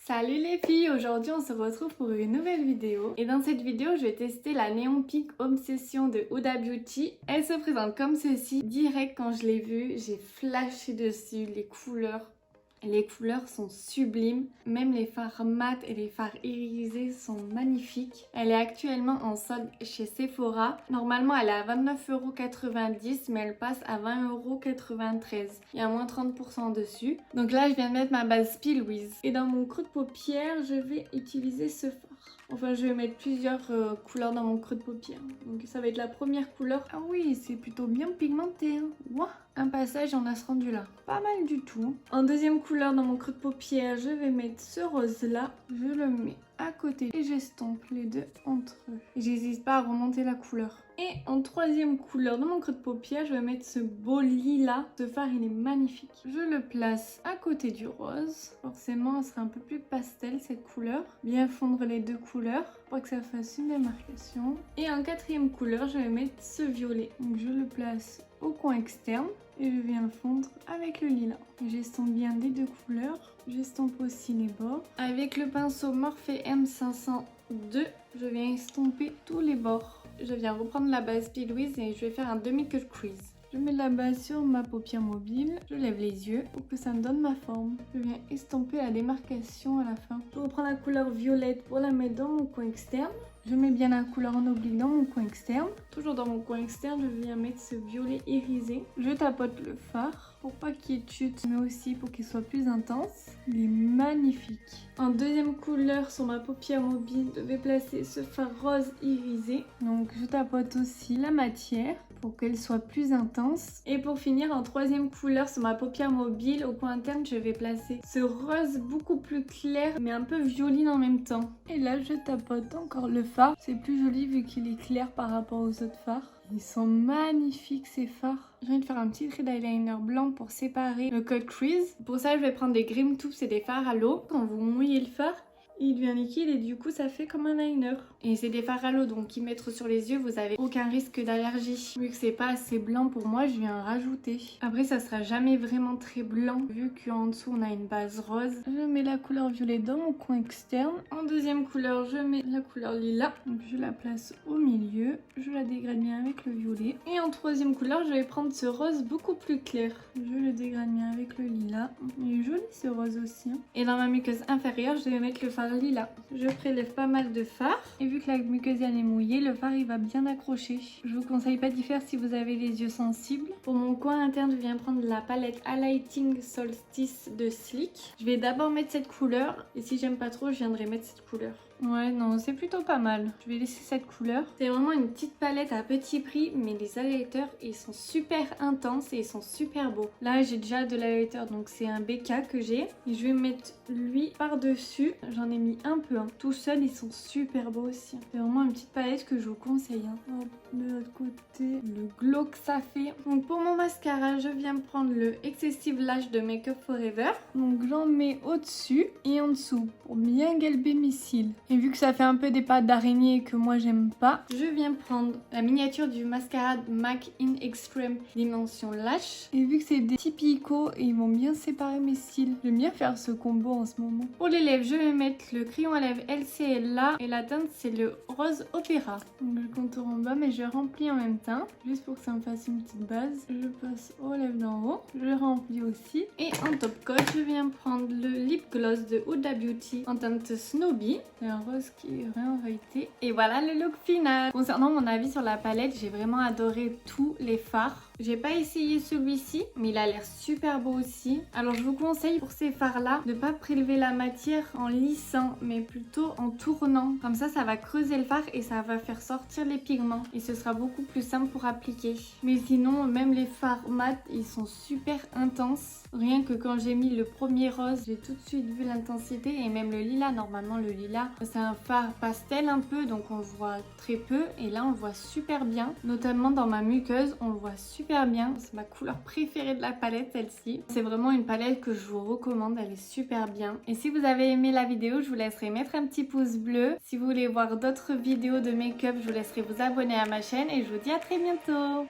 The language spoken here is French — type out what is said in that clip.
Salut les filles, aujourd'hui on se retrouve pour une nouvelle vidéo et dans cette vidéo je vais tester la Neon Pink Obsession de Huda Beauty. Elle se présente comme ceci, direct quand je l'ai vue, j'ai flashé dessus, les couleurs sont sublimes, même les fards mat et les fards irisés sont magnifiques. Elle est actuellement en solde chez Sephora. Normalement elle est à 29,90 € mais elle passe à 20,93 €. Il y a moins 30% dessus. Donc là je viens de mettre ma base P. Louise. Et dans mon creux de paupière je vais utiliser ce fard. Enfin je vais mettre plusieurs couleurs dans mon creux de paupière. Donc ça va être la première couleur. Ah oui, c'est plutôt bien pigmenté. Hein. Wow. Un passage on a ce rendu là. Pas mal du tout. En deuxième couleur dans mon creux de paupière, je vais mettre ce rose là. Je le mets à côté et j'estompe les deux entre eux. J'hésite pas à remonter la couleur. Et en troisième couleur dans mon creux de paupière, je vais mettre ce beau lilas. Ce fard il est magnifique. Je le place à côté du rose. Forcément, elle sera un peu plus pastel cette couleur. Bien fondre les deux couleurs pour que ça fasse une démarcation. Et en quatrième couleur, je vais mettre ce violet. Donc je le place au coin externe et je viens le fondre avec le lilas. J'estompe bien les deux couleurs. J'estompe aussi les bords. Avec le pinceau Morphe M502, je viens estomper tous les bords. Je viens reprendre la base P. Louise et je vais faire un demi-cut crease. Je mets la base sur ma paupière mobile, je lève les yeux pour que ça me donne ma forme. Je viens estomper la démarcation à la fin. Je reprends la couleur violette pour la mettre dans mon coin externe. Je mets bien la couleur en oblique dans mon coin externe. Toujours dans mon coin externe, je viens mettre ce violet irisé. Je tapote le fard pour pas qu'il y ait de chute, mais aussi pour qu'il soit plus intense. Il est magnifique. En deuxième couleur, sur ma paupière mobile, je vais placer ce fard rose irisé. Donc je tapote aussi la matière pour qu'elle soit plus intense. Et pour finir, en troisième couleur, sur ma paupière mobile, au coin interne, je vais placer ce rose beaucoup plus clair, mais un peu violine en même temps. Et là, je tapote encore le fard. C'est plus joli vu qu'il est clair par rapport aux autres fards. Ils sont magnifiques ces fards. Je viens de faire un petit trait d'eyeliner blanc pour séparer le cut crease. Pour ça, je vais prendre des Grim Tubes, c'est des fards à l'eau. Quand vous mouillez le fard, il devient liquide et du coup ça fait comme un liner. Et c'est des fards à l'eau, donc qui mettre sur les yeux, vous avez aucun risque d'allergie. Vu que c'est pas assez blanc pour moi, je viens rajouter. Après ça sera jamais vraiment très blanc vu qu'en dessous on a une base rose. Je mets la couleur violet dans mon coin externe. En deuxième couleur, je mets la couleur lilas. Donc je la place au milieu. Je la dégrade bien avec le violet. Et en troisième couleur, je vais prendre ce rose beaucoup plus clair. Je le dégrade bien avec le lilas. Il est joli ce rose aussi. Hein. Et dans ma muqueuse inférieure, je vais mettre le fard lilas. Je prélève pas mal de fard et vu que la muqueuse elle est mouillée, le fard il va bien accrocher. Je vous conseille pas d'y faire si vous avez les yeux sensibles. Pour mon coin interne, je viens prendre la palette Highlighting Solstice de Sleek. Je vais d'abord mettre cette couleur et si j'aime pas trop, je viendrai mettre cette couleur. Ouais, non, c'est plutôt pas mal. Je vais laisser cette couleur. C'est vraiment une petite palette à petit prix, mais les highlighters, ils sont super intenses et ils sont super beaux. Là, j'ai déjà de l'highlighter, donc c'est un BK que j'ai. Et je vais mettre lui par-dessus. J'en ai mis un peu. Hein. Tout seul, ils sont super beaux aussi. C'est vraiment une petite palette que je vous conseille. Hein. Hop, de l'autre côté, le glow que ça fait. Donc pour mon mascara, je viens prendre le Excessive Lash de Make Up Forever. Donc j'en mets au-dessus et en dessous pour bien galber mes cils. Et vu que ça fait un peu des pattes d'araignée et que moi j'aime pas, je viens prendre la miniature du mascara MAC in Extreme Dimension Lash. Et vu que c'est des petits picots et ils vont bien séparer mes cils, j'aime bien faire ce combo en ce moment. Pour les lèvres, je vais mettre le crayon à lèvres LCLA et la teinte c'est le rose opéra. Donc je contourne en bas mais je remplis en même temps, juste pour que ça me fasse une petite base. Je passe aux lèvres d'en haut, je remplis aussi. Et en top coat, je viens prendre le lip gloss de Huda Beauty en teinte Snowy. C'est un rose qui est vraiment feuilleté. Et voilà le look final. Concernant mon avis sur la palette, j'ai vraiment adoré tous les fards. J'ai pas essayé celui-ci, mais il a l'air super beau aussi. Alors je vous conseille pour ces fards-là de pas prélever la matière en lissant, mais plutôt en tournant. Comme ça va creuser le fard et ça va faire sortir les pigments. Et ce sera beaucoup plus simple pour appliquer. Mais sinon, même les fards mat, ils sont super intenses. Rien que quand j'ai mis le premier rose, j'ai tout de suite vu l'intensité. Et même le lilas, normalement le lilas, c'est un fard pastel un peu, donc on le voit très peu. Et là, on le voit super bien. Notamment dans ma muqueuse, on le voit super bien. C'est ma couleur préférée de la palette, celle-ci. C'est vraiment une palette que je vous recommande, elle est super bien. Et si vous avez aimé la vidéo, je vous laisserai mettre un petit pouce bleu. Si vous voulez voir d'autres vidéos de make-up, je vous laisserai vous abonner à ma chaîne et je vous dis à très bientôt.